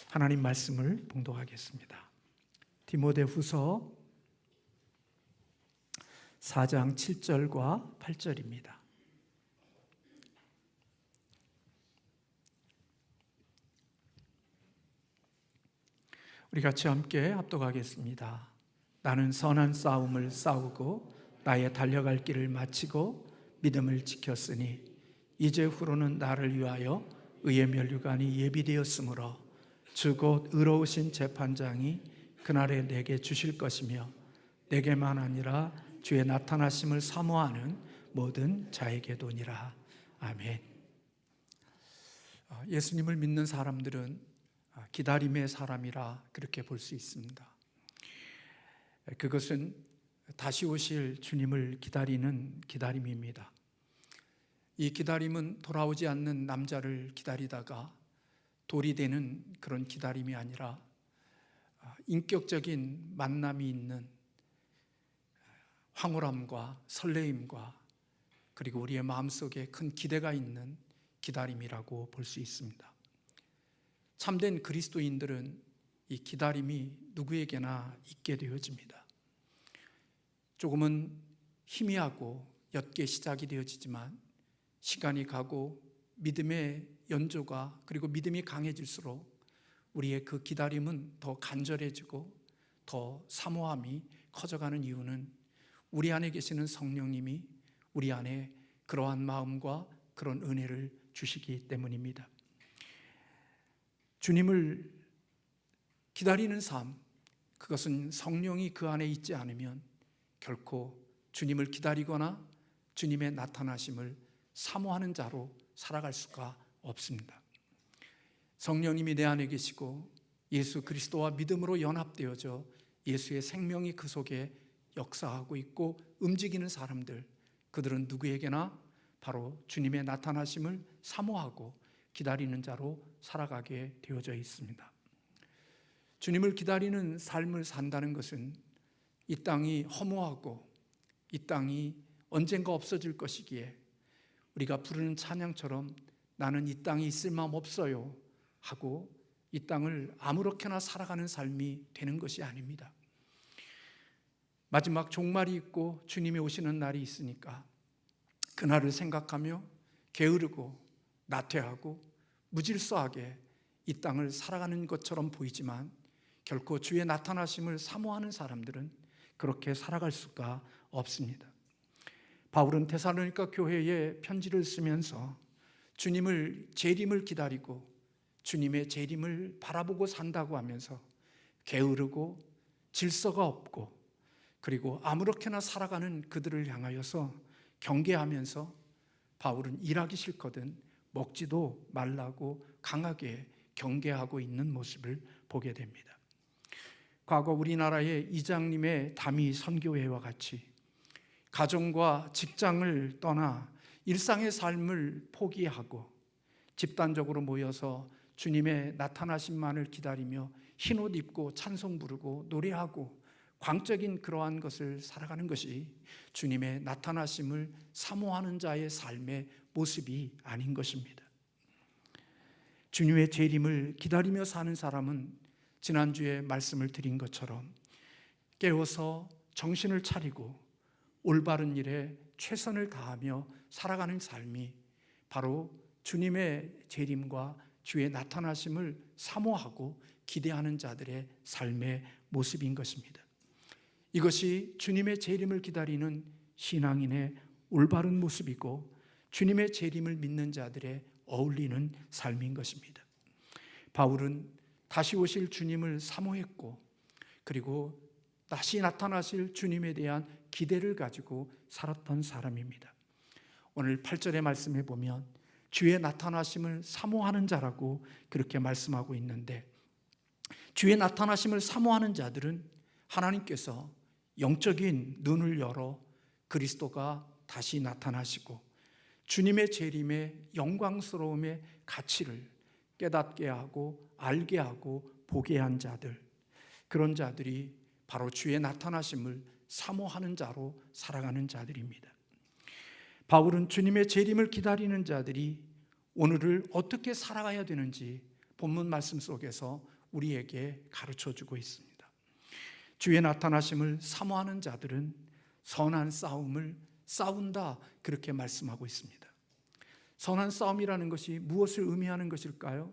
하나님 말씀을 봉독하겠습니다. 디모데후서 4장 7절과 8절입니다. 우리 같이 함께 합독하겠습니다. 나는 선한 싸움을 싸우고 나의 달려갈 길을 마치고 믿음을 지켰으니 이제 후로는 나를 위하여 의의 면류관이 예비되었으므로 주 곧 의로우신 재판장이 그날에 내게 주실 것이며 내게만 아니라 주의 나타나심을 사모하는 모든 자에게도니라. 아멘. 예수님을 믿는 사람들은 기다림의 사람이라 그렇게 볼 수 있습니다. 그것은 다시 오실 주님을 기다리는 기다림입니다. 이 기다림은 돌아오지 않는 남자를 기다리다가 돌이 되는 그런 기다림이 아니라 인격적인 만남이 있는 황홀함과 설레임과 그리고 우리의 마음속에 큰 기대가 있는 기다림이라고 볼 수 있습니다. 참된 그리스도인들은 이 기다림이 누구에게나 있게 되어집니다. 조금은 희미하고 옅게 시작이 되어지지만 시간이 가고 믿음의 연조가 그리고 믿음이 강해질수록 우리의 그 기다림은 더 간절해지고 더 사모함이 커져가는 이유는 우리 안에 계시는 성령님이 우리 안에 그러한 마음과 그런 은혜를 주시기 때문입니다. 주님을 기다리는 삶, 그것은 성령이 그 안에 있지 않으면 결코 주님을 기다리거나 주님의 나타나심을 사모하는 자로 살아갈 수가 없습니다. 성령님이 내 안에 계시고 예수 그리스도와 믿음으로 연합되어져 예수의 생명이 그 속에 역사하고 있고 움직이는 사람들, 그들은 누구에게나 바로 주님의 나타나심을 사모하고 기다리는 자로 살아가게 되어져 있습니다. 주님을 기다리는 삶을 산다는 것은 이 땅이 허무하고 이 땅이 언젠가 없어질 것이기에 우리가 부르는 찬양처럼 나는 이 땅에 있을 마음 없어요 하고 이 땅을 아무렇게나 살아가는 삶이 되는 것이 아닙니다. 마지막 종말이 있고 주님이 오시는 날이 있으니까 그날을 생각하며 게으르고 나태하고 무질서하게 이 땅을 살아가는 것처럼 보이지만 결코 주의 나타나심을 사모하는 사람들은 그렇게 살아갈 수가 없습니다. 바울은 데살로니가 교회에 편지를 쓰면서 주님을 재림을 기다리고 주님의 재림을 바라보고 산다고 하면서 게으르고 질서가 없고 그리고 아무렇게나 살아가는 그들을 향하여서 경계하면서 바울은 일하기 싫거든 먹지도 말라고 강하게 경계하고 있는 모습을 보게 됩니다. 과거 우리나라의 이장님의 담이 선교회와 같이 가정과 직장을 떠나 일상의 삶을 포기하고 집단적으로 모여서 주님의 나타나심만을 기다리며 흰옷 입고 찬송 부르고 노래하고 광적인 그러한 것을 살아가는 것이 주님의 나타나심을 사모하는 자의 삶의 모습이 아닌 것입니다. 주님의 재림을 기다리며 사는 사람은 지난주에 말씀을 드린 것처럼 깨어서 정신을 차리고 올바른 일에 최선을 다하며 살아가는 삶이 바로 주님의 재림과 주의 나타나심을 사모하고 기대하는 자들의 삶의 모습인 것입니다. 이것이 주님의 재림을 기다리는 신앙인의 올바른 모습이고 주님의 재림을 믿는 자들의 어울리는 삶인 것입니다. 바울은 다시 오실 주님을 사모했고 그리고 다시 나타나실 주님에 대한 기대를 가지고 살았던 사람입니다. 오늘 8절의 말씀에 보면 주의 나타나심을 사모하는 자라고 그렇게 말씀하고 있는데 주의 나타나심을 사모하는 자들은 하나님께서 영적인 눈을 열어 그리스도가 다시 나타나시고 주님의 재림의 영광스러움의 가치를 깨닫게 하고 알게 하고 보게 한 자들, 그런 자들이 바로 주의 나타나심을 사모하는 자로 살아가는 자들입니다. 바울은 주님의 재림을 기다리는 자들이 오늘을 어떻게 살아가야 되는지 본문 말씀 속에서 우리에게 가르쳐주고 있습니다. 주의 나타나심을 사모하는 자들은 선한 싸움을 싸운다, 그렇게 말씀하고 있습니다. 선한 싸움이라는 것이 무엇을 의미하는 것일까요?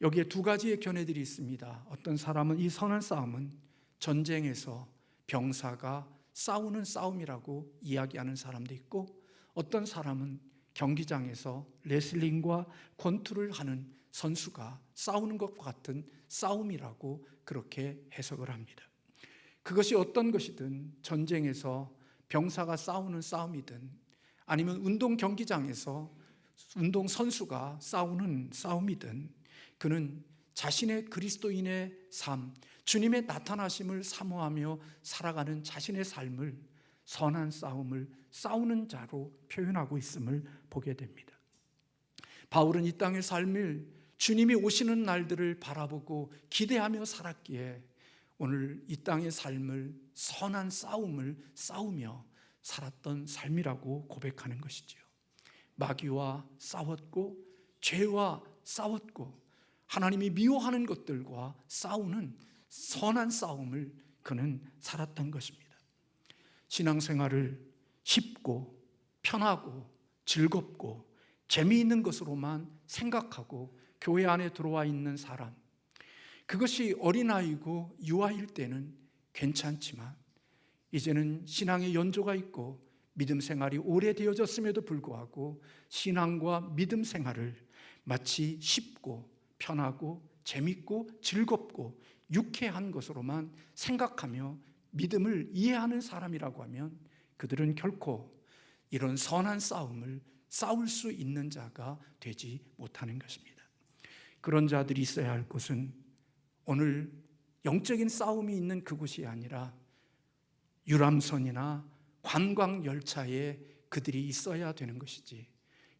여기에 두 가지의 견해들이 있습니다. 어떤 사람은 이 선한 싸움은 전쟁에서 병사가 싸우는 싸움이라고 이야기하는 사람도 있고, 어떤 사람은 경기장에서 레슬링과 권투를 하는 선수가 싸우는 것과 같은 싸움이라고 그렇게 해석을 합니다. 그것이 어떤 것이든, 전쟁에서 병사가 싸우는 싸움이든 아니면 운동 경기장에서 운동 선수가 싸우는 싸움이든, 그는 자신의 그리스도인의 삶, 주님의 나타나심을 사모하며 살아가는 자신의 삶을 선한 싸움을 싸우는 자로 표현하고 있음을 보게 됩니다. 바울은 이 땅의 삶을 주님이 오시는 날들을 바라보고 기대하며 살았기에 오늘 이 땅의 삶을 선한 싸움을 싸우며 살았던 삶이라고 고백하는 것이지요. 마귀와 싸웠고 죄와 싸웠고 하나님이 미워하는 것들과 싸우는 선한 싸움을 그는 살았던 것입니다. 신앙생활을 쉽고 편하고 즐겁고 재미있는 것으로만 생각하고 교회 안에 들어와 있는 사람, 그것이 어린아이고 유아일 때는 괜찮지만 이제는 신앙의 연조가 있고 믿음 생활이 오래되어졌음에도 불구하고 신앙과 믿음 생활을 마치 쉽고 편하고 재밌고 즐겁고 유쾌한 것으로만 생각하며 믿음을 이해하는 사람이라고 하면 그들은 결코 이런 선한 싸움을 싸울 수 있는 자가 되지 못하는 것입니다. 그런 자들이 있어야 할 곳은 오늘 영적인 싸움이 있는 그곳이 아니라 유람선이나 관광열차에 그들이 있어야 되는 것이지,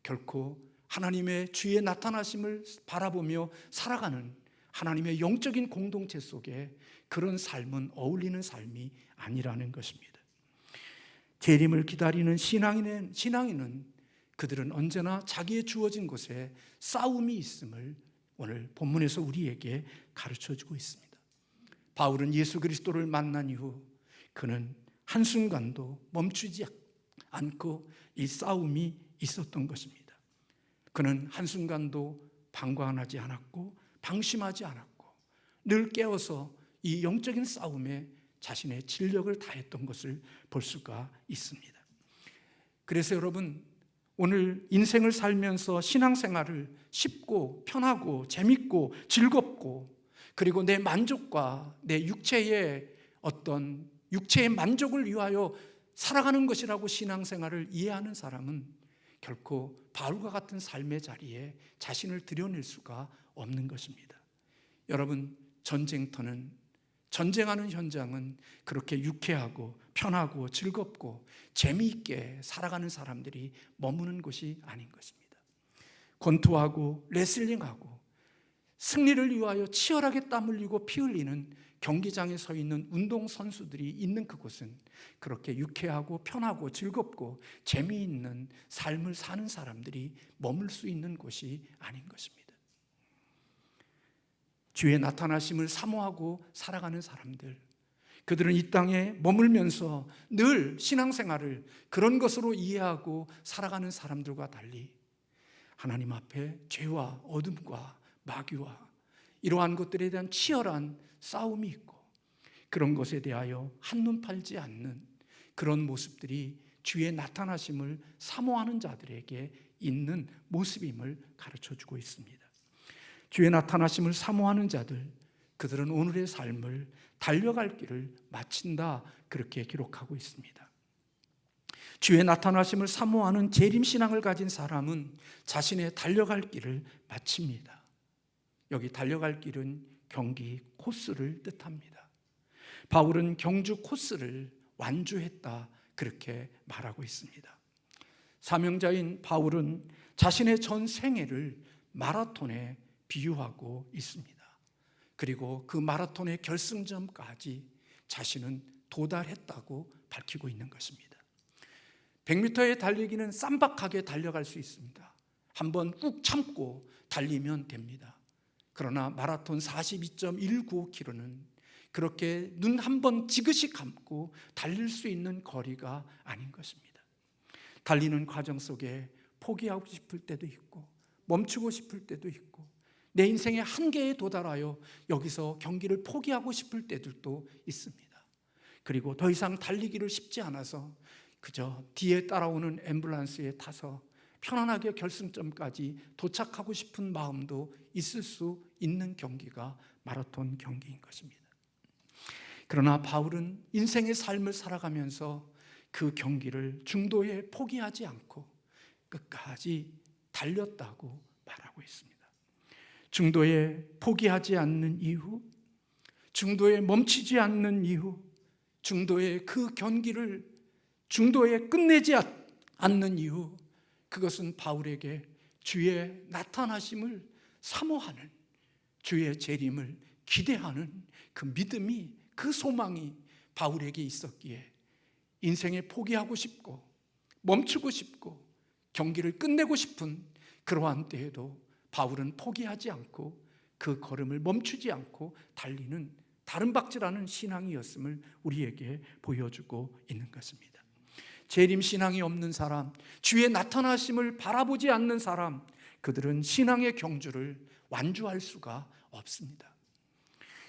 결코 하나님의 주의 나타나심을 바라보며 살아가는 하나님의 영적인 공동체 속에 그런 삶은 어울리는 삶이 아니라는 것입니다. 재림을 기다리는 신앙인은 그들은 언제나 자기의 주어진 곳에 싸움이 있음을 오늘 본문에서 우리에게 가르쳐주고 있습니다. 바울은 예수 그리스도를 만난 이후 그는 한순간도 멈추지 않고 이 싸움이 있었던 것입니다. 그는 한순간도 방관하지 않았고 방심하지 않았고 늘 깨어서 이 영적인 싸움에 자신의 진력을 다했던 것을 볼 수가 있습니다. 그래서 여러분, 오늘 인생을 살면서 신앙생활을 쉽고 편하고 재밌고 즐겁고 그리고 내 만족과 내 육체의 만족을 위하여 살아가는 것이라고 신앙생활을 이해하는 사람은 결코 바울과 같은 삶의 자리에 자신을 들여낼 수가 없는 것입니다. 여러분, 전쟁하는 현장은 그렇게 유쾌하고 편하고 즐겁고 재미있게 살아가는 사람들이 머무는 곳이 아닌 것입니다. 권투하고 레슬링하고 승리를 위하여 치열하게 땀 흘리고 피 흘리는 경기장에 서 있는 운동선수들이 있는 그곳은 그렇게 유쾌하고 편하고 즐겁고 재미있는 삶을 사는 사람들이 머물 수 있는 곳이 아닌 것입니다. 주의 나타나심을 사모하고 살아가는 사람들, 그들은 이 땅에 머물면서 늘 신앙생활을 그런 것으로 이해하고 살아가는 사람들과 달리 하나님 앞에 죄와 어둠과 마귀와 이러한 것들에 대한 치열한 싸움이 있고 그런 것에 대하여 한눈 팔지 않는 그런 모습들이 주의 나타나심을 사모하는 자들에게 있는 모습임을 가르쳐주고 있습니다. 주의 나타나심을 사모하는 자들, 그들은 오늘의 삶을 달려갈 길을 마친다, 그렇게 기록하고 있습니다. 주의 나타나심을 사모하는 재림신앙을 가진 사람은 자신의 달려갈 길을 마칩니다. 여기 달려갈 길은 경기 코스를 뜻합니다. 바울은 경주 코스를 완주했다, 그렇게 말하고 있습니다. 사명자인 바울은 자신의 전 생애를 마라톤에 비유하고 있습니다. 그리고 그 마라톤의 결승점까지 자신은 도달했다고 밝히고 있는 것입니다. 100m의 달리기는 쌈박하게 달려갈 수 있습니다. 한번 꾹 참고 달리면 됩니다. 그러나 마라톤 42.195km는 그렇게 눈 한 번 지그시 감고 달릴 수 있는 거리가 아닌 것입니다. 달리는 과정 속에 포기하고 싶을 때도 있고 멈추고 싶을 때도 있고 내 인생의 한계에 도달하여 여기서 경기를 포기하고 싶을 때들도 있습니다. 그리고 더 이상 달리기를 쉽지 않아서 그저 뒤에 따라오는 앰뷸런스에 타서 편안하게 결승점까지 도착하고 싶은 마음도 있을 수 있는 경기가 마라톤 경기인 것입니다. 그러나 바울은 인생의 삶을 살아가면서 그 경기를 중도에 포기하지 않고 끝까지 달렸다고 말하고 있습니다. 중도에 포기하지 않는 이유, 중도에 멈추지 않는 이유, 중도에 그 경기를 중도에 끝내지 않는 이유, 그것은 바울에게 주의 나타나심을 사모하는, 주의 재림을 기대하는 그 믿음이, 그 소망이 바울에게 있었기에 인생에 포기하고 싶고 멈추고 싶고 경기를 끝내고 싶은 그러한 때에도 바울은 포기하지 않고 그 걸음을 멈추지 않고 달리는 다름박질하는 신앙이었음을 우리에게 보여주고 있는 것입니다. 재림 신앙이 없는 사람, 주의 나타나심을 바라보지 않는 사람, 그들은 신앙의 경주를 완주할 수가 없습니다.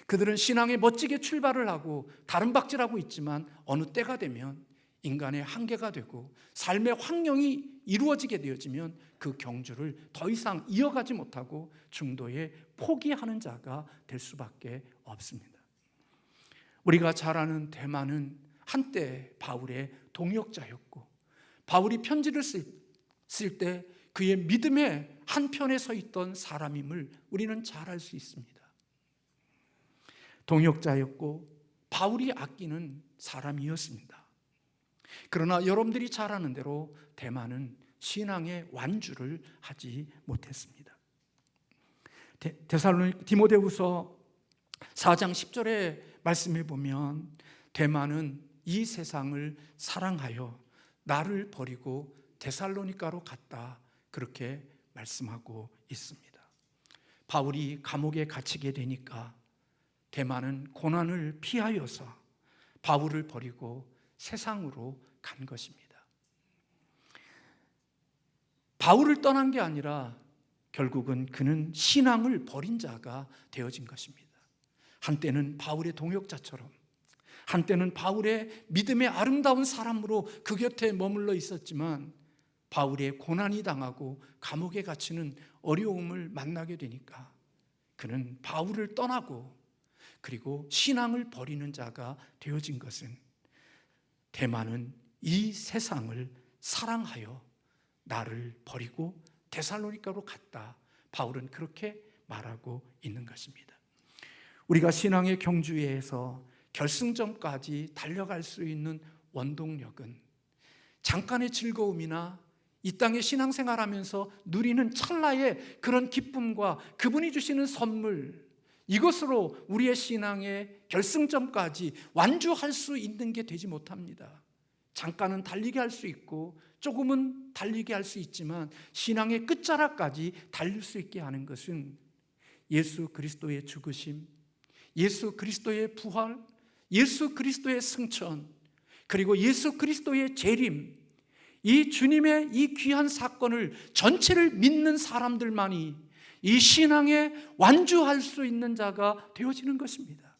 그들은 신앙에 멋지게 출발을 하고 다름박질하고 있지만 어느 때가 되면 인간의 한계가 되고 삶의 환경이 이루어지게 되어지면 그 경주를 더 이상 이어가지 못하고 중도에 포기하는 자가 될 수밖에 없습니다. 우리가 잘 아는 대만은 한때 바울의 동역자였고 바울이 편지를 쓸 때 그의 믿음의 한편에 서 있던 사람임을 우리는 잘 알 수 있습니다. 동역자였고 바울이 아끼는 사람이었습니다. 그러나 여러분들이 잘 아는 대로 대만은 신앙의 완주를 하지 못했습니다. 디모데후서 4장 10절의 말씀에 보면 대만은 이 세상을 사랑하여 나를 버리고 데살로니가로 갔다, 그렇게 말씀하고 있습니다. 바울이 감옥에 갇히게 되니까 대만은 고난을 피하여서 바울을 버리고 세상으로 간 것입니다. 바울을 떠난 게 아니라 결국은 그는 신앙을 버린 자가 되어진 것입니다. 한때는 바울의 동역자처럼, 한때는 바울의 믿음의 아름다운 사람으로 그 곁에 머물러 있었지만 바울의 고난이 당하고 감옥에 갇히는 어려움을 만나게 되니까 그는 바울을 떠나고 그리고 신앙을 버리는 자가 되어진 것은 대만은 이 세상을 사랑하여 나를 버리고 데살로니가로 갔다, 바울은 그렇게 말하고 있는 것입니다. 우리가 신앙의 경주에서 결승점까지 달려갈 수 있는 원동력은 잠깐의 즐거움이나 이 땅에 신앙생활하면서 누리는 찰나의 그런 기쁨과 그분이 주시는 선물, 이것으로 우리의 신앙의 결승점까지 완주할 수 있는 게 되지 못합니다. 잠깐은 달리게 할 수 있고 조금은 달리게 할 수 있지만 신앙의 끝자락까지 달릴 수 있게 하는 것은 예수 그리스도의 죽으심, 예수 그리스도의 부활, 예수 그리스도의 승천, 그리고 예수 그리스도의 재림, 이 주님의 이 귀한 사건을 전체를 믿는 사람들만이 이 신앙에 완주할 수 있는 자가 되어지는 것입니다.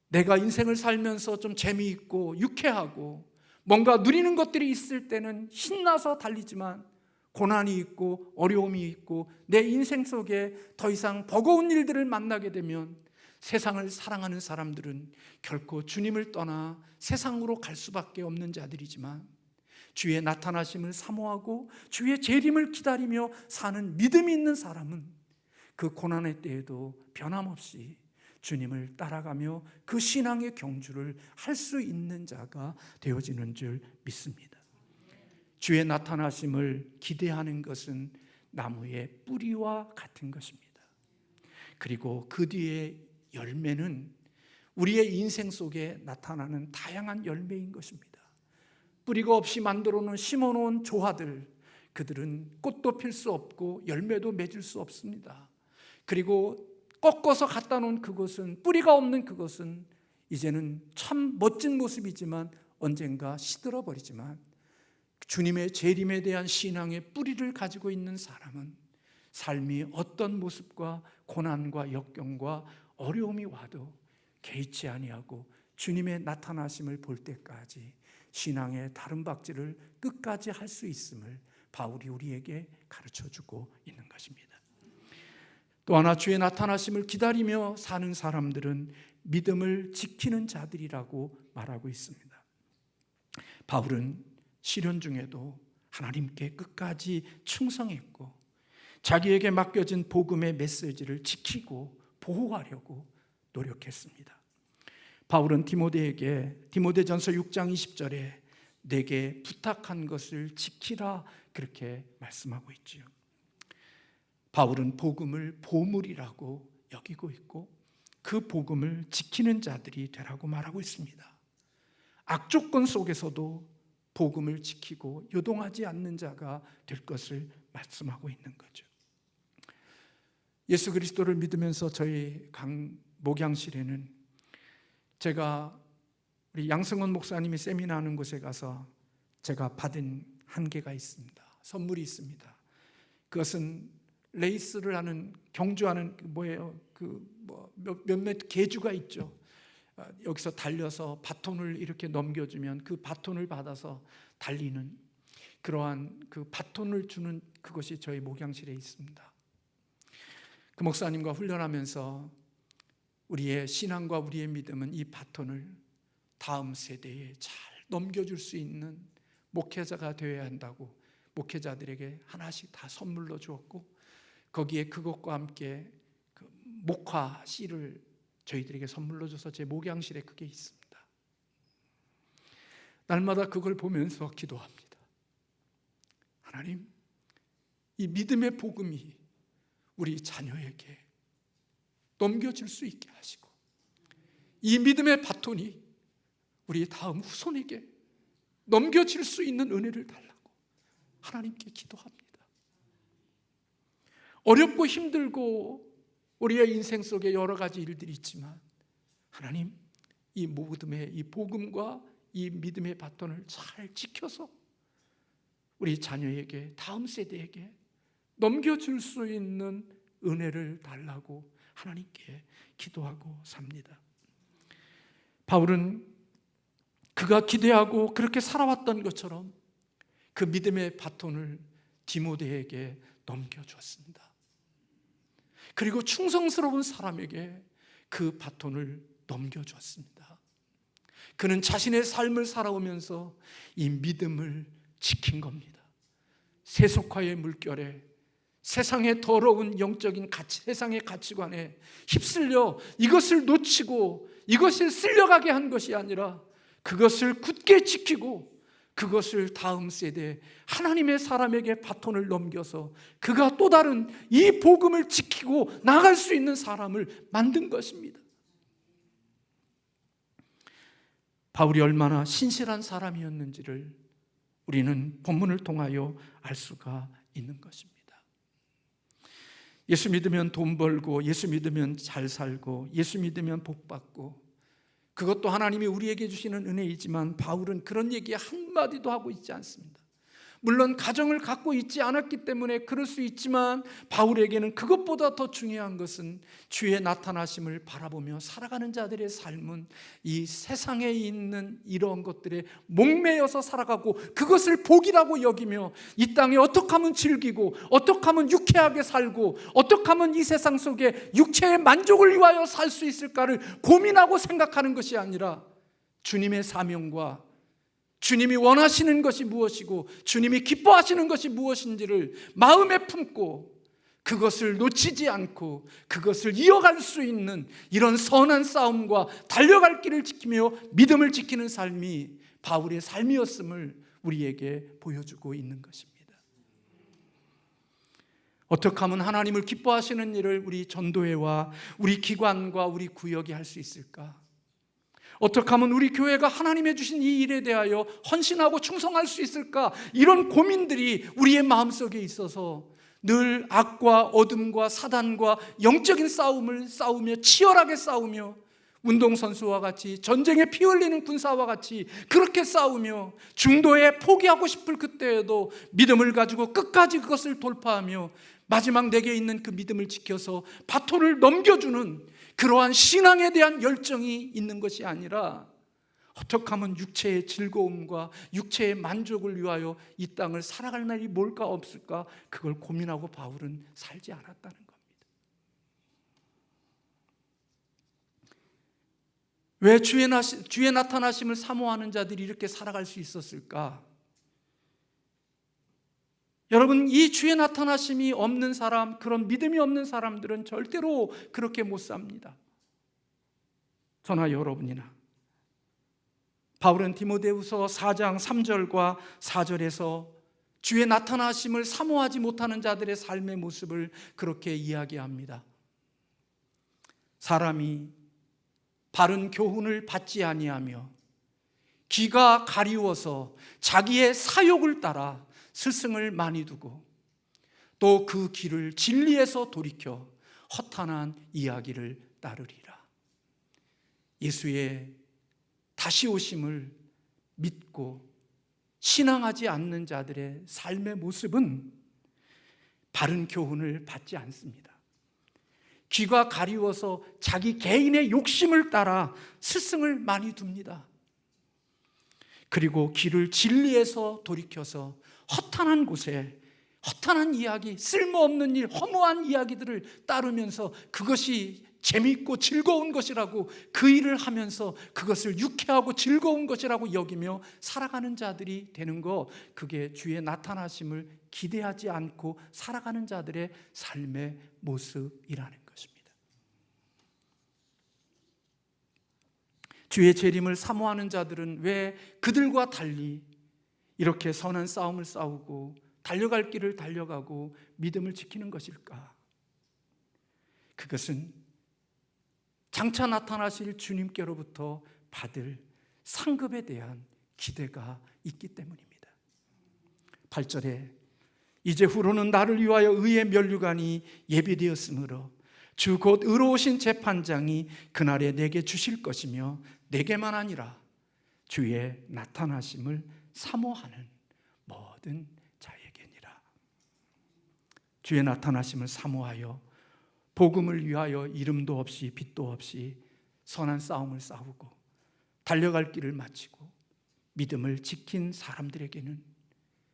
내가 인생을 살면서 좀 재미있고 유쾌하고 뭔가 누리는 것들이 있을 때는 신나서 달리지만 고난이 있고 어려움이 있고 내 인생 속에 더 이상 버거운 일들을 만나게 되면 세상을 사랑하는 사람들은 결코 주님을 떠나 세상으로 갈 수밖에 없는 자들이지만 주의 나타나심을 사모하고 주의 재림을 기다리며 사는 믿음이 있는 사람은 그 고난의 때에도 변함없이 주님을 따라가며 그 신앙의 경주를 할 수 있는 자가 되어지는 줄 믿습니다. 주의 나타나심을 기대하는 것은 나무의 뿌리와 같은 것입니다. 그리고 그 뒤에 열매는 우리의 인생 속에 나타나는 다양한 열매인 것입니다. 뿌리가 없이 만들어 놓은 심어놓은 조화들, 그들은 꽃도 필 수 없고 열매도 맺을 수 없습니다. 그리고 꺾어서 갖다 놓은 그것은, 뿌리가 없는 그것은 이제는 참 멋진 모습이지만 언젠가 시들어 버리지만, 주님의 재림에 대한 신앙의 뿌리를 가지고 있는 사람은 삶이 어떤 모습과 고난과 역경과 어려움이 와도 개의치 아니하고 주님의 나타나심을 볼 때까지 신앙의 다름박질을 끝까지 할 수 있음을 바울이 우리에게 가르쳐주고 있는 것입니다. 또 하나, 주의 나타나심을 기다리며 사는 사람들은 믿음을 지키는 자들이라고 말하고 있습니다. 바울은 시련 중에도 하나님께 끝까지 충성했고 자기에게 맡겨진 복음의 메시지를 지키고 보호하려고 노력했습니다. 바울은 디모데전서 6장 20절에 내게 부탁한 것을 지키라, 그렇게 말씀하고 있지요. 바울은 복음을 보물이라고 여기고 있고 그 복음을 지키는 자들이 되라고 말하고 있습니다. 악조건 속에서도 복음을 지키고 요동하지 않는 자가 될 것을 말씀하고 있는 거죠. 예수 그리스도를 믿으면서 저희 목양실에는 제가 우리 양승원 목사님이 세미나하는 곳에 가서 제가 받은 한계가 있습니다. 선물이 있습니다. 그것은 레이스를 하는, 경주하는 몇몇 계주가 있죠. 여기서 달려서 바톤을 이렇게 넘겨주면 그 바톤을 받아서 달리는 그러한 그 바톤을 주는 그것이 저희 목양실에 있습니다. 그 목사님과 훈련하면서 우리의 신앙과 우리의 믿음은 이 바톤을 다음 세대에 잘 넘겨줄 수 있는 목회자가 되어야 한다고 목회자들에게 하나씩 다 선물로 주었고, 거기에 그것과 함께 그 목화 씨를 저희들에게 선물로 줘서 제 목양실에 그게 있습니다. 날마다 그걸 보면서 기도합니다. 하나님, 이 믿음의 복음이 우리 자녀에게 넘겨질 수 있게 하시고 이 믿음의 바톤이 우리 다음 후손에게 넘겨질 수 있는 은혜를 달라고 하나님께 기도합니다. 어렵고 힘들고 우리의 인생 속에 여러 가지 일들이 있지만 하나님, 이 믿음의 이 복음과 이 믿음의 바톤을 잘 지켜서 우리 자녀에게, 다음 세대에게 넘겨줄 수 있는 은혜를 달라고 하나님께 기도하고 삽니다. 바울은 그가 기대하고 그렇게 살아왔던 것처럼 그 믿음의 바톤을 디모데에게 넘겨주었습니다. 그리고 충성스러운 사람에게 그 바톤을 넘겨주었습니다. 그는 자신의 삶을 살아오면서 이 믿음을 지킨 겁니다. 세속화의 물결에, 세상의 더러운 영적인 가치, 세상의 가치관에 휩쓸려 이것을 놓치고 이것을 쓸려가게 한 것이 아니라 그것을 굳게 지키고 그것을 다음 세대 하나님의 사람에게 바톤을 넘겨서 그가 또 다른 이 복음을 지키고 나갈 수 있는 사람을 만든 것입니다. 바울이 얼마나 신실한 사람이었는지를 우리는 본문을 통하여 알 수가 있는 것입니다. 예수 믿으면 돈 벌고, 예수 믿으면 잘 살고, 예수 믿으면 복 받고, 그것도 하나님이 우리에게 주시는 은혜이지만 바울은 그런 얘기 한마디도 하고 있지 않습니다. 물론 가정을 갖고 있지 않았기 때문에 그럴 수 있지만 바울에게는 그것보다 더 중요한 것은 주의 나타나심을 바라보며 살아가는 자들의 삶은 이 세상에 있는 이러한 것들에 목매여서 살아가고 그것을 복이라고 여기며 이 땅에 어떻게 하면 즐기고 어떻게 하면 유쾌하게 살고 어떻게 하면 이 세상 속에 육체의 만족을 위하여 살 수 있을까를 고민하고 생각하는 것이 아니라 주님의 사명과 주님이 원하시는 것이 무엇이고 주님이 기뻐하시는 것이 무엇인지를 마음에 품고 그것을 놓치지 않고 그것을 이어갈 수 있는 이런 선한 싸움과 달려갈 길을 지키며 믿음을 지키는 삶이 바울의 삶이었음을 우리에게 보여주고 있는 것입니다. 어떻게 하면 하나님을 기뻐하시는 일을 우리 전도회와 우리 기관과 우리 구역이 할 수 있을까? 어떻게 하면 우리 교회가 하나님의 주신 이 일에 대하여 헌신하고 충성할 수 있을까? 이런 고민들이 우리의 마음속에 있어서 늘 악과 어둠과 사단과 영적인 싸움을 싸우며 치열하게 싸우며 운동선수와 같이 전쟁에 피 흘리는 군사와 같이 그렇게 싸우며 중도에 포기하고 싶을 그때에도 믿음을 가지고 끝까지 그것을 돌파하며 마지막 내게 있는 그 믿음을 지켜서 바톤을 넘겨주는 그러한 신앙에 대한 열정이 있는 것이 아니라 어떻게 하면 육체의 즐거움과 육체의 만족을 위하여 이 땅을 살아갈 날이 뭘까 없을까, 그걸 고민하고 바울은 살지 않았다는 겁니다. 왜 주의 나타나심을 사모하는 자들이 이렇게 살아갈 수 있었을까? 여러분, 이 주의 나타나심이 없는 사람, 그런 믿음이 없는 사람들은 절대로 그렇게 못 삽니다. 저나 여러분이나. 바울은 디모데후서 4장 3절과 4절에서 주의 나타나심을 사모하지 못하는 자들의 삶의 모습을 그렇게 이야기합니다. 사람이 바른 교훈을 받지 아니하며 귀가 가리워서 자기의 사욕을 따라 스승을 많이 두고 또 그 길을 진리에서 돌이켜 허탄한 이야기를 따르리라. 예수의 다시 오심을 믿고 신앙하지 않는 자들의 삶의 모습은 바른 교훈을 받지 않습니다. 귀가 가리워서 자기 개인의 욕심을 따라 스승을 많이 둡니다. 그리고 길을 진리에서 돌이켜서 허탄한 곳에 허탄한 이야기, 쓸모없는 일, 허무한 이야기들을 따르면서 그것이 재미있고 즐거운 것이라고 그 일을 하면서 그것을 유쾌하고 즐거운 것이라고 여기며 살아가는 자들이 되는 거, 그게 주의 나타나심을 기대하지 않고 살아가는 자들의 삶의 모습이라는 것입니다. 주의 재림을 사모하는 자들은 왜 그들과 달리 이렇게 선한 싸움을 싸우고 달려갈 길을 달려가고 믿음을 지키는 것일까? 그것은 장차 나타나실 주님께로부터 받을 상급에 대한 기대가 있기 때문입니다. 8절에 이제 후로는 나를 위하여 의의 면류관이 예비되었으므로 주 곧 의로우신 재판장이 그날에 내게 주실 것이며 내게만 아니라 주의 나타나심을 사모하는 모든 자에게니라. 주의 나타나심을 사모하여 복음을 위하여 이름도 없이 빛도 없이 선한 싸움을 싸우고 달려갈 길을 마치고 믿음을 지킨 사람들에게는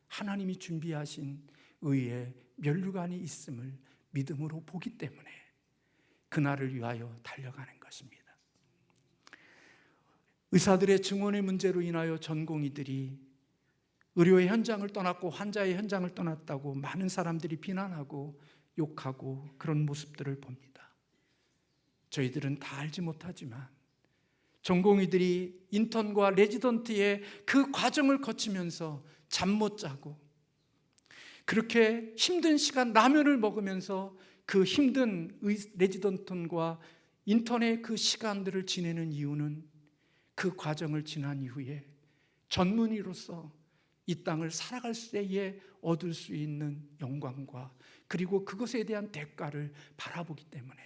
하나님이 준비하신 의의 면류관이 있음을 믿음으로 보기 때문에 그날을 위하여 달려가는 것입니다. 의사들의 증언의 문제로 인하여 전공의들이 의료의 현장을 떠났고 환자의 현장을 떠났다고 많은 사람들이 비난하고 욕하고 그런 모습들을 봅니다. 저희들은 다 알지 못하지만 전공의들이 인턴과 레지던트의 그 과정을 거치면서 잠 못 자고 그렇게 힘든 시간 라면을 먹으면서 그 힘든 레지던트와 인턴의 그 시간들을 지내는 이유는 그 과정을 지난 이후에 전문의로서 이 땅을 살아갈 때에 얻을 수 있는 영광과 그리고 그것에 대한 대가를 바라보기 때문에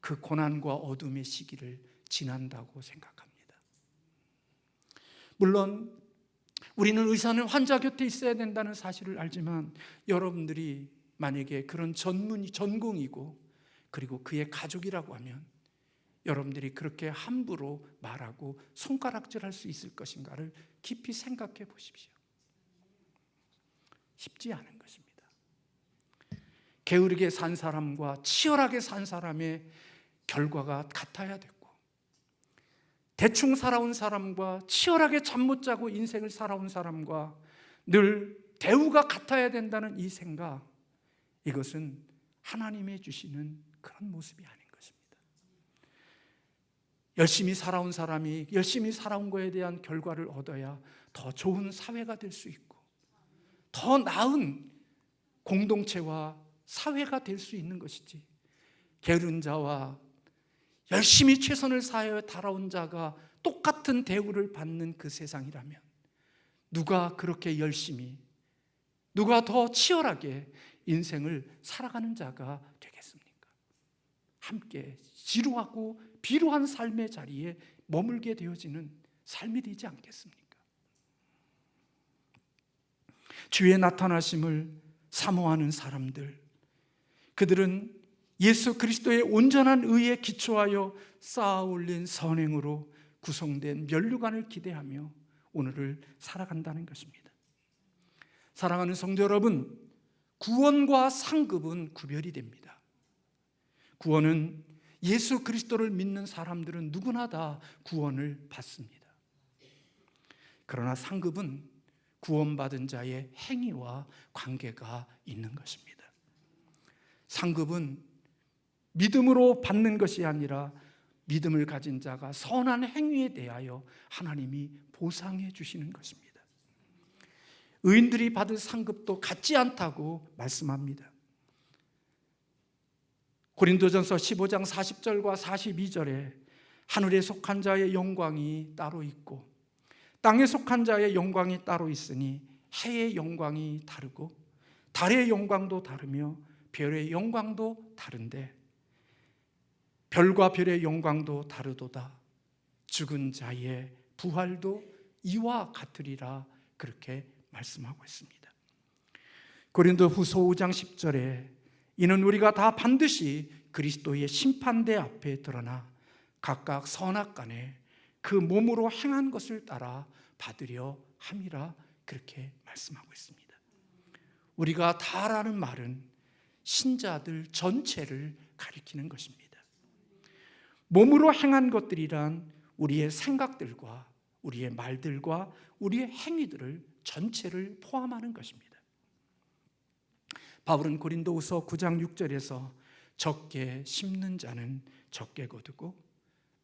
그 고난과 어둠의 시기를 지난다고 생각합니다. 물론 우리는 의사는 환자 곁에 있어야 된다는 사실을 알지만 여러분들이 만약에 그런 전공이고 그리고 그의 가족이라고 하면 여러분들이 그렇게 함부로 말하고 손가락질할 수 있을 것인가를 깊이 생각해 보십시오. 쉽지 않은 것입니다. 게으르게 산 사람과 치열하게 산 사람의 결과가 같아야 되고 대충 살아온 사람과 치열하게 잠 못 자고 인생을 살아온 사람과 늘 대우가 같아야 된다는 이 생각, 이것은 하나님이 주시는 그런 모습이 아닌 것입니다. 열심히 살아온 사람이 열심히 살아온 것에 대한 결과를 얻어야 더 좋은 사회가 될 수 있고 더 나은 공동체와 사회가 될 수 있는 것이지, 게으른 자와 열심히 최선을 다하여 달아온 자가 똑같은 대우를 받는 그 세상이라면 누가 그렇게 열심히, 누가 더 치열하게 인생을 살아가는 자가 되겠습니까? 함께 지루하고 비루한 삶의 자리에 머물게 되어지는 삶이 되지 않겠습니까? 주의 나타나심을 사모하는 사람들, 그들은 예수 그리스도의 온전한 의에 기초하여 쌓아 올린 선행으로 구성된 면류관을 기대하며 오늘을 살아간다는 것입니다. 사랑하는 성도 여러분, 구원과 상급은 구별이 됩니다. 구원은 예수 그리스도를 믿는 사람들은 누구나 다 구원을 받습니다. 그러나 상급은 구원받은 자의 행위와 관계가 있는 것입니다. 상급은 믿음으로 받는 것이 아니라 믿음을 가진 자가 선한 행위에 대하여 하나님이 보상해 주시는 것입니다. 의인들이 받을 상급도 같지 않다고 말씀합니다. 고린도전서 15장 40절과 42절에 하늘에 속한 자의 영광이 따로 있고 땅에 속한 자의 영광이 따로 있으니 해의 영광이 다르고 달의 영광도 다르며 별의 영광도 다른데 별과 별의 영광도 다르도다. 죽은 자의 부활도 이와 같으리라, 그렇게 말씀하고 있습니다. 고린도후서 5장 10절에 이는 우리가 다 반드시 그리스도의 심판대 앞에 드러나 각각 선악간에 그 몸으로 행한 것을 따라 받으려 함이라, 그렇게 말씀하고 있습니다. 우리가 다라는 말은 신자들 전체를 가리키는 것입니다. 몸으로 행한 것들이란 우리의 생각들과 우리의 말들과 우리의 행위들을 전체를 포함하는 것입니다. 바울은 고린도후서 9장 6절에서 적게 심는 자는 적게 거두고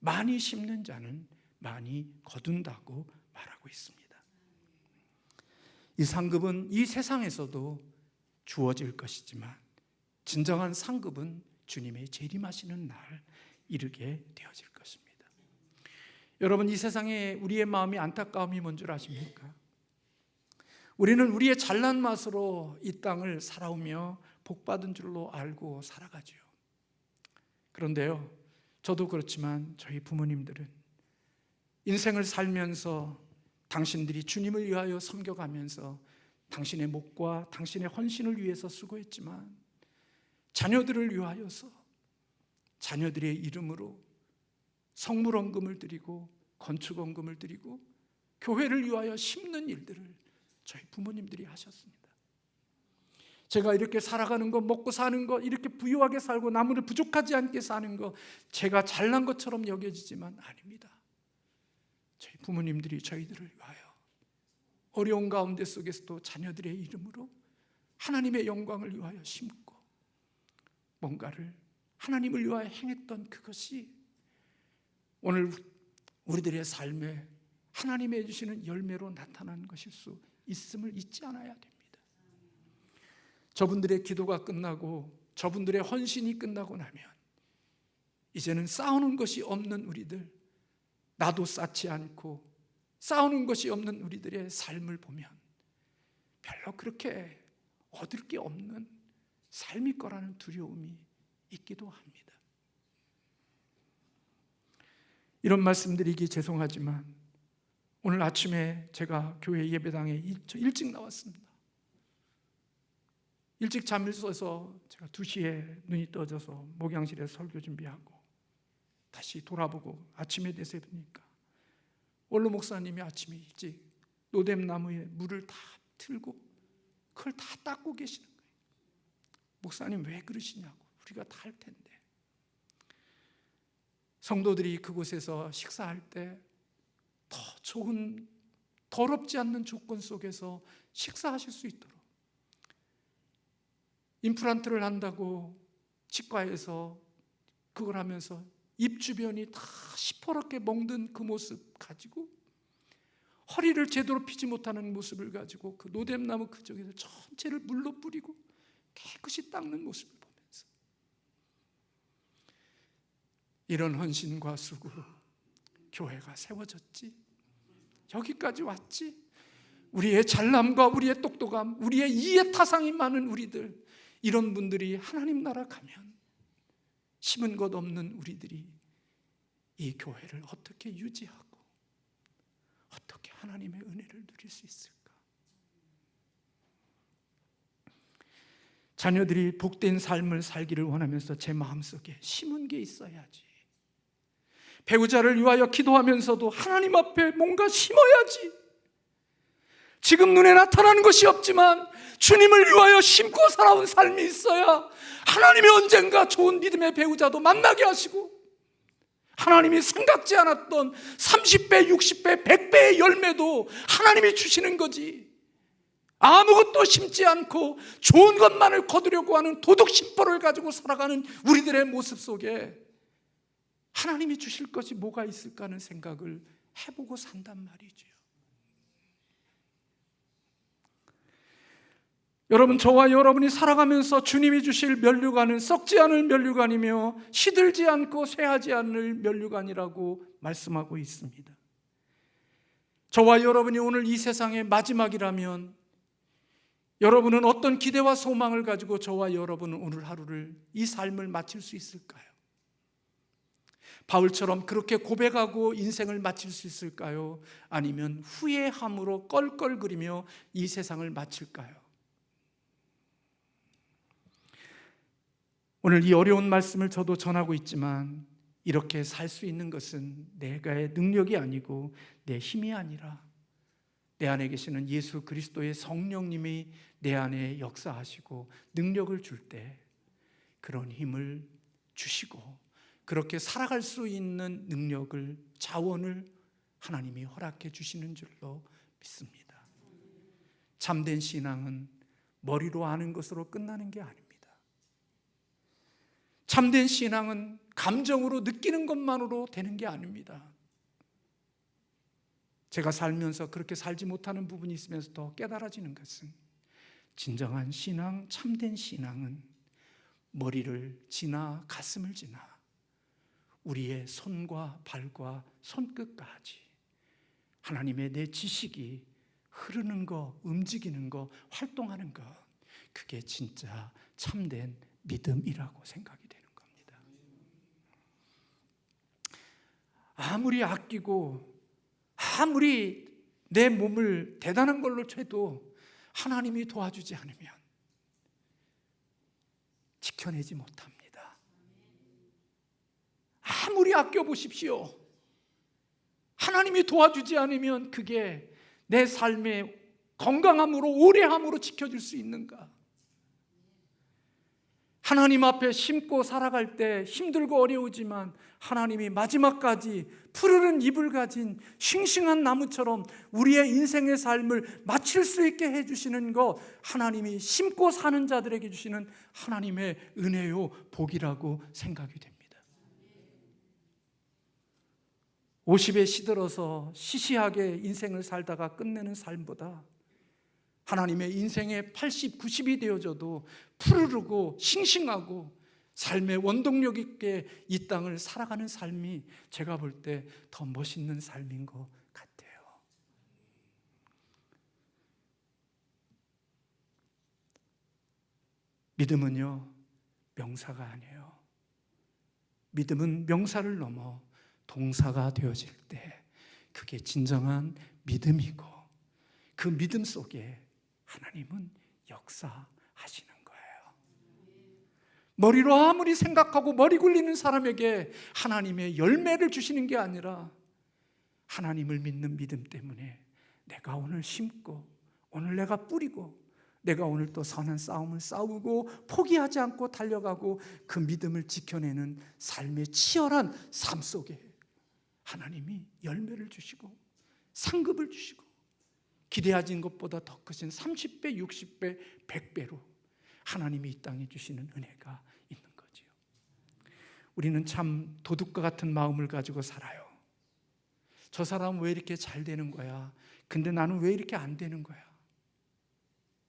많이 심는 자는 많이 거둔다고 말하고 있습니다. 이 상급은 이 세상에서도 주어질 것이지만 진정한 상급은 주님의 재림하시는 날 이르게 되어질 것입니다. 여러분, 이 세상에 우리의 마음이 안타까움이 뭔 줄 아십니까? 우리는 우리의 잘난 맛으로 이 땅을 살아오며 복받은 줄로 알고 살아가지요. 그런데요, 저도 그렇지만 저희 부모님들은 인생을 살면서 당신들이 주님을 위하여 섬겨가면서 당신의 목과 당신의 헌신을 위해서 수고했지만 자녀들을 위하여서 자녀들의 이름으로 성물헌금을 드리고 건축헌금을 드리고 교회를 위하여 심는 일들을 저희 부모님들이 하셨습니다. 제가 이렇게 살아가는 거, 먹고 사는 거, 이렇게 부유하게 살고 남을 부족하지 않게 사는 거, 제가 잘난 것처럼 여겨지지만 아닙니다. 저희 부모님들이 저희들을 위하여 어려운 가운데 속에서도 자녀들의 이름으로 하나님의 영광을 위하여 심고 뭔가를 하나님을 위하여 행했던 그것이 오늘 우리들의 삶에 하나님이 주시는 열매로 나타나는 것일 수 있음을 잊지 않아야 됩니다. 저분들의 기도가 끝나고 저분들의 헌신이 끝나고 나면 이제는 싸우는 것이 없는 우리들, 나도 쌓지 않고 싸우는 것이 없는 우리들의 삶을 보면 별로 그렇게 얻을 게 없는 삶일 거라는 두려움이 있기도 합니다. 이런 말씀드리기 죄송하지만 오늘 아침에 제가 교회 예배당에 일찍 나왔습니다. 일찍 잠을 써서 제가 2시에 눈이 떠져서 목양실에 설교 준비하고 다시 돌아보고 아침에 돼서 보니까 원로 목사님이 아침에 일찍 노뎀나무에 물을 다 틀고 그걸 다 닦고 계시는 거예요. 목사님 왜 그러시냐고, 우리가 다 할 텐데. 성도들이 그곳에서 식사할 때 더 좋은, 더럽지 않는 조건 속에서 식사하실 수 있도록 임플란트를 한다고 치과에서 그걸 하면서 입 주변이 다 시퍼렇게 멍든 그 모습 가지고 허리를 제대로 펴지 못하는 모습을 가지고 그 노뎀나무 그쪽에서 전체를 물로 뿌리고 깨끗이 닦는 모습을 보면서 이런 헌신과 수고, 교회가 세워졌지? 여기까지 왔지? 우리의 잘남과 우리의 똑똑함, 우리의 이해 타상이 많은 우리들, 이런 분들이 하나님 나라 가면 심은 것 없는 우리들이 이 교회를 어떻게 유지하고 어떻게 하나님의 은혜를 누릴 수 있을까? 자녀들이 복된 삶을 살기를 원하면서 제 마음속에 심은 게 있어야지. 배우자를 위하여 기도하면서도 하나님 앞에 뭔가 심어야지. 지금 눈에 나타나는 것이 없지만 주님을 위하여 심고 살아온 삶이 있어야 하나님이 언젠가 좋은 믿음의 배우자도 만나게 하시고 하나님이 생각지 않았던 30배, 60배, 100배의 열매도 하나님이 주시는 거지. 아무것도 심지 않고 좋은 것만을 거두려고 하는 도덕심보를 가지고 살아가는 우리들의 모습 속에 하나님이 주실 것이 뭐가 있을까 하는 생각을 해보고 산단 말이죠. 여러분, 저와 여러분이 살아가면서 주님이 주실 면류관은 썩지 않을 면류관이며 시들지 않고 쇠하지 않을 면류관이라고 말씀하고 있습니다. 저와 여러분이 오늘 이 세상의 마지막이라면 여러분은 어떤 기대와 소망을 가지고 저와 여러분은 오늘 하루를, 이 삶을 마칠 수 있을까요? 바울처럼 그렇게 고백하고 인생을 마칠 수 있을까요? 아니면 후회함으로 껄껄거리며 이 세상을 마칠까요? 오늘 이 어려운 말씀을 저도 전하고 있지만 이렇게 살 수 있는 것은 내가의 능력이 아니고 내 힘이 아니라 내 안에 계시는 예수 그리스도의 성령님이 내 안에 역사하시고 능력을 줄 때 그런 힘을 주시고 그렇게 살아갈 수 있는 능력을, 자원을 하나님이 허락해 주시는 줄로 믿습니다. 참된 신앙은 머리로 아는 것으로 끝나는 게 아닙니다. 참된 신앙은 감정으로 느끼는 것만으로 되는 게 아닙니다. 제가 살면서 그렇게 살지 못하는 부분이 있으면서 더 깨달아지는 것은 진정한 신앙, 참된 신앙은 머리를 지나 가슴을 지나 우리의 손과 발과 손끝까지 하나님의 내 지식이 흐르는 것, 움직이는 것, 활동하는 것, 그게 진짜 참된 믿음이라고 생각이 되는 겁니다. 아무리 아끼고 아무리 내 몸을 대단한 걸로 쳐도 하나님이 도와주지 않으면 지켜내지 못합니다. 아무리 아껴보십시오. 하나님이 도와주지 않으면 그게 내 삶의 건강함으로, 오래함으로 지켜줄 수 있는가? 하나님 앞에 심고 살아갈 때 힘들고 어려우지만 하나님이 마지막까지 푸르른 잎을 가진 싱싱한 나무처럼 우리의 인생의 삶을 마칠 수 있게 해주시는 것, 하나님이 심고 사는 자들에게 주시는 하나님의 은혜요, 복이라고 생각이 됩니다. 50에 시들어서 시시하게 인생을 살다가 끝내는 삶보다 하나님의 인생의 80, 90이 되어져도 푸르르고 싱싱하고 삶의 원동력 있게 이 땅을 살아가는 삶이 제가 볼 때 더 멋있는 삶인 것 같아요. 믿음은요, 명사가 아니에요. 믿음은 명사를 넘어 동사가 되어질 때 그게 진정한 믿음이고 그 믿음 속에 하나님은 역사하시는 거예요. 머리로 아무리 생각하고 머리 굴리는 사람에게 하나님의 열매를 주시는 게 아니라 하나님을 믿는 믿음 때문에 내가 오늘 심고 오늘 내가 뿌리고 내가 오늘 또 선한 싸움을 싸우고 포기하지 않고 달려가고 그 믿음을 지켜내는 삶의 치열한 삶 속에 하나님이 열매를 주시고 상급을 주시고 기대하신 것보다 더 크신 30배, 60배, 100배로 하나님이 이 땅에 주시는 은혜가 있는 거지요. 우리는 참 도둑과 같은 마음을 가지고 살아요. 저 사람은 왜 이렇게 잘 되는 거야? 근데 나는 왜 이렇게 안 되는 거야?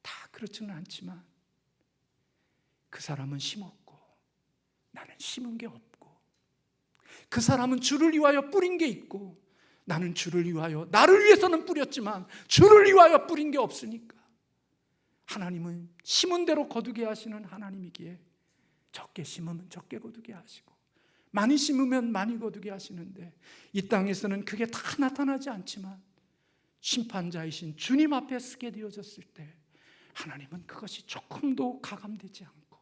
다 그렇지는 않지만 그 사람은 심었고 나는 심은 게 없고 그 사람은 주를 위하여 뿌린 게 있고, 나는 주를 위하여, 나를 위해서는 뿌렸지만 주를 위하여 뿌린 게 없으니까 하나님은 심은 대로 거두게 하시는 하나님이기에 적게 심으면 적게 거두게 하시고 많이 심으면 많이 거두게 하시는데, 이 땅에서는 그게 다 나타나지 않지만 심판자이신 주님 앞에 쓰게 되어졌을 때 하나님은 그것이 조금도 가감되지 않고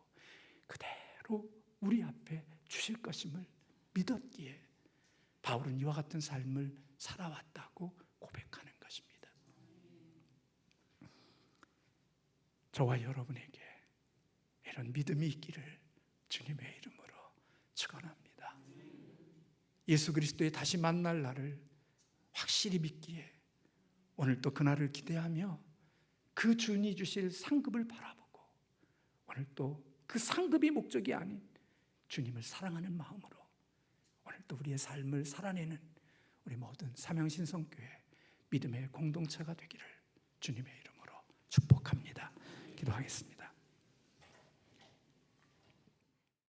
그대로 우리 앞에 주실 것임을 믿었기에 바울은 이와 같은 삶을 살아왔다고 고백하는 것입니다. 저와 여러분에게 이런 믿음이 있기를 주님의 이름으로 축원합니다. 예수 그리스도의 다시 만날 날을 확실히 믿기에 오늘 또 그날을 기대하며 그 주님이 주실 상급을 바라보고, 오늘 또 그 상급이 목적이 아닌 주님을 사랑하는 마음으로 오늘 또 우리의 삶을 살아내는 우리 모든 삼양신성교회 믿음의 공동체가 되기를 주님의 이름으로 축복합니다. 기도하겠습니다.